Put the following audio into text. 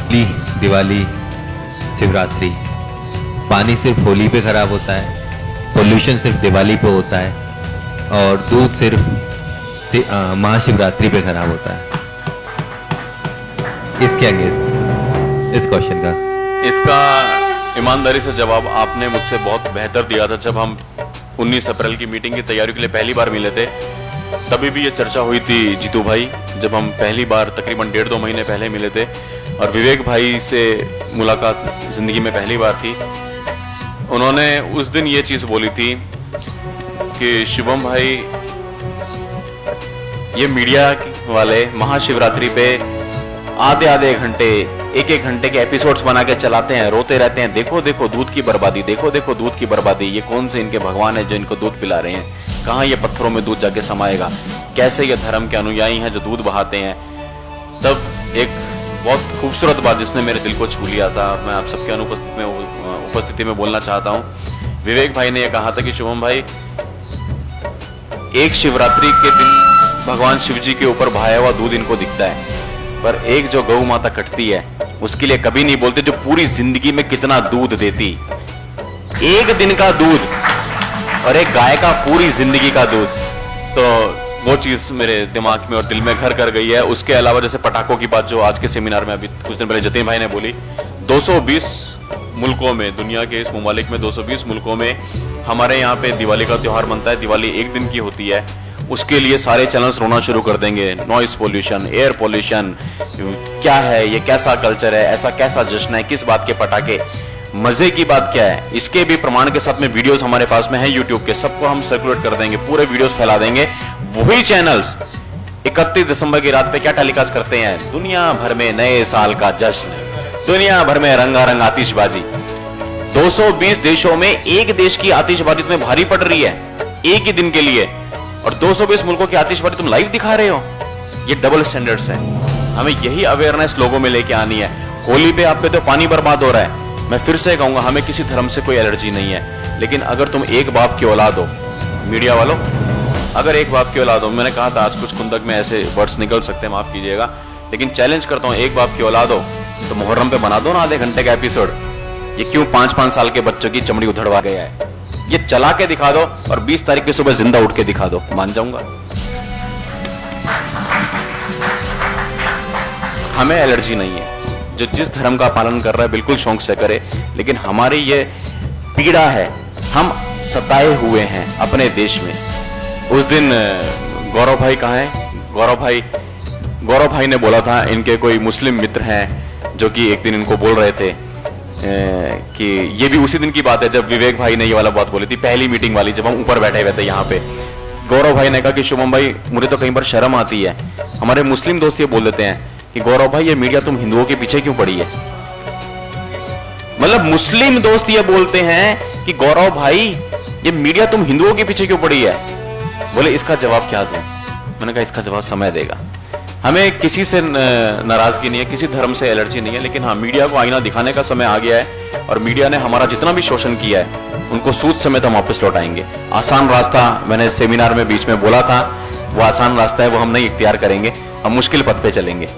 होली, दिवाली, शिवरात्रि, पानी सिर्फ होली पे खराब होता है, पोल्यूशन सिर्फ दिवाली पे होता है और दूध सिर्फ महाशिवरात्रि पे खराब होता है। इसके अगेंस्ट इस क्वेश्चन का इसका ईमानदारी से जवाब आपने मुझसे बहुत बेहतर दिया था जब हम 19 अप्रैल की मीटिंग की तैयारी के लिए पहली बार मिले थे। तभी भी ये चर्चा हुई थी जीतू भाई, जब हम पहली बार तकरीबन 1.5-2 महीने पहले मिले थे और विवेक भाई से मुलाकात जिंदगी में पहली बार थी। उन्होंने उस दिन ये चीज बोली थी कि शुभम भाई, ये मीडिया वाले महाशिवरात्रि पे आधे घंटे, एक घंटे के एपिसोड्स बना के चलाते हैं, रोते रहते हैं, देखो देखो दूध की बर्बादी, देखो देखो दूध की बर्बादी, ये कौन से इनके भगवान है जो इनको दूध पिला रहे हैं, कहाँ ये पत्थरों में दूध जाके समाएगा, कैसे ये धर्म के अनुयायी हैं जो दूध बहाते हैं। तब एक बहुत खूबसूरत बात जिसने मेरे दिल को छू लिया था, मैं आप सबके उपस्थिति में बोलना चाहता हूँ। विवेक भाई ने यह कहा था कि शुभम भाई, एक शिवरात्रि के दिन भगवान शिव जी के ऊपर बहाया हुआ दूध इनको दिखता है, पर एक जो गौ माता कटती है उसके लिए कभी नहीं बोलते जो पूरी जिंदगी में कितना दूध देती। एक दिन का दूध और एक गाय का पूरी जिंदगी का दूध, तो वो चीज मेरे दिमाग में और दिल में घर कर गई है। उसके अलावा जैसे पटाखों की बात जो आज के सेमिनार में अभी कुछ दिन पहले जतीन भाई ने बोली, 220 मुल्कों में, दुनिया के इस मुमालिक में 220 मुल्कों में हमारे यहाँ पे दिवाली का त्योहार बनता है। दिवाली एक दिन की होती है, उसके लिए सारे चैनल्स रोना शुरू कर देंगे, नॉइस पोल्यूशन, एयर पोल्यूशन, क्या है ये, कैसा कल्चर है, ऐसा कैसा जश्न है, किस बात के पटाखे। मजे की बात क्या है, इसके भी प्रमाण के साथ में वीडियोस हमारे पास में है यूट्यूब के, सबको हम सर्कुलेट कर देंगे, पूरे वीडियोस फैला देंगे। वही चैनल्स 31 दिसंबर की रात पे क्या टेलीकास्ट करते हैं, दुनिया भर में नए साल का जश्न, दुनिया भर में रंगारंग आतिशबाजी। 220 देशों में एक देश की आतिशबाजी तुम्हें भारी पड़ रही है एक ही दिन के लिए, और 220 मुल्कों की आतिशबाजी तुम लाइव दिखा रहे हो। ये डबल स्टैंडर्ड्स है, हमें यही अवेयरनेस लोगों में लेके आनी है। होली पे आप कहते हो पानी बर्बाद हो रहा है, मैं फिर से कहूंगा हमें किसी धर्म से कोई एलर्जी नहीं है, लेकिन अगर तुम एक बाप की औलाद हो, मीडिया वालों, अगर एक बाप की औलाद हो, मैंने कहा था आज कुछ कुंदक में ऐसे वर्ड्स निकल सकते हैं, माफ कीजिएगा, लेकिन चैलेंज करता हूं, एक बाप की औलाद हो तो मुहर्रम पे बना दो ना आधे घंटे का एपिसोड। ये क्यों 5-5 साल के बच्चों की चमड़ी उधड़वा गया है, ये चला के दिखा दो और 20 तारीख की सुबह जिंदा उठ के दिखा दो, मान जाऊंगा। हमें एलर्जी नहीं है, जो जिस धर्म का पालन कर रहा है बिल्कुल शौक से करे, लेकिन हमारी ये पीड़ा है, हम सताए हुए हैं अपने देश में। उस दिन गौरव भाई कहाँ है, गौरव भाई ने बोला था, इनके कोई मुस्लिम मित्र हैं जो कि एक दिन इनको बोल रहे थे कि ये भी उसी दिन की बात है जब विवेक भाई ने ये वाला बात बोली थी, पहली मीटिंग वाली, जब हम ऊपर बैठे हुए थे यहाँ पे। गौरव भाई ने कहा कि शुभम भाई, मुझे तो कई बार शर्म आती है, हमारे मुस्लिम दोस्त ये बोल देते हैं कि गौरव भाई, ये मीडिया तुम हिंदुओं के पीछे क्यों पड़ी है। मतलब मुस्लिम दोस्त ये बोलते हैं कि गौरव भाई, ये मीडिया तुम हिंदुओं के पीछे क्यों पड़ी है। बोले इसका जवाब क्या दूं। मैंने कहा इसका जवाब समय देगा। हमें किसी से नाराजगी नहीं है, किसी धर्म से एलर्जी नहीं है, लेकिन हाँ, मीडिया को आईना दिखाने का समय आ गया है और मीडिया ने हमारा जितना भी शोषण किया है उनको सूद समेत हम वापस लौटाएंगे। आसान रास्ता मैंने सेमिनार में बीच में बोला था, वो आसान रास्ता है, वो हम नहीं इख्तियार करेंगे, हम मुश्किल पथ पे चलेंगे।